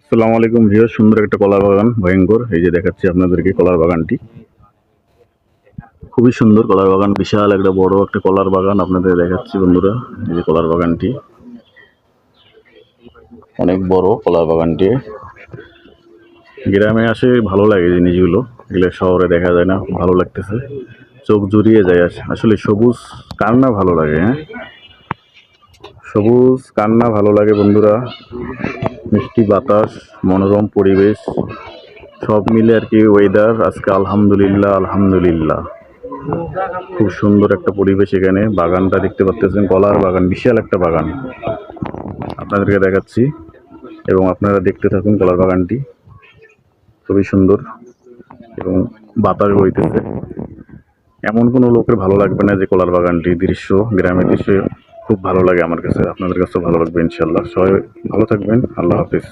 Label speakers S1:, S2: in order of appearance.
S1: আসসালামু আলাইকুম ভিউয়ার, সুন্দর একটা কলার বাগান, ভয়ঙ্কর। এই যে দেখাচ্ছি আপনাদেরকে কলার বাগানটি। খুবই সুন্দর কলার বাগান, বিশাল একটা বড় একটা কলার বাগান আপনাদের দেখাচ্ছি বন্ধুরা। এই যে কলার বাগানটি, অনেক বড় কলার বাগানটি। গ্রামে আসে ভালো লাগে জিনিসগুলো, এগুলো শহরে দেখা যায় না। ভালো লাগতেছে, চোখ জুড়িয়ে যায়। আসলে সবুজ কার না ভালো লাগে, হ্যাঁ? সবুজ কার না ভালো লাগে বন্ধুরা। মিষ্টি বাতাস, মনোরম পরিবেশ, সব মিলে আর কি ওয়েদার আজকে আলহামদুলিল্লাহ আলহামদুলিল্লাহ। খুব সুন্দর একটা পরিবেশ এখানে। বাগানটা দেখতে পাচ্ছেন, কলার বাগান, বিশাল একটা বাগান আপনাদেরকে দেখাচ্ছি, এবং আপনারা দেখতে থাকুন। কলার বাগানটি খুবই সুন্দর এবং বাতাস বইতেছে। এমন কোনো লোকের ভালো লাগবে না যে কলার বাগানটি দৃশ্য, গ্রামের দৃশ্য খুব ভালো লাগে আমার কাছে। আপনাদের কাছেও ভালো লাগবে ইনশাল্লাহ। সবাই ভালো থাকবেন। আল্লাহ হাফিজ।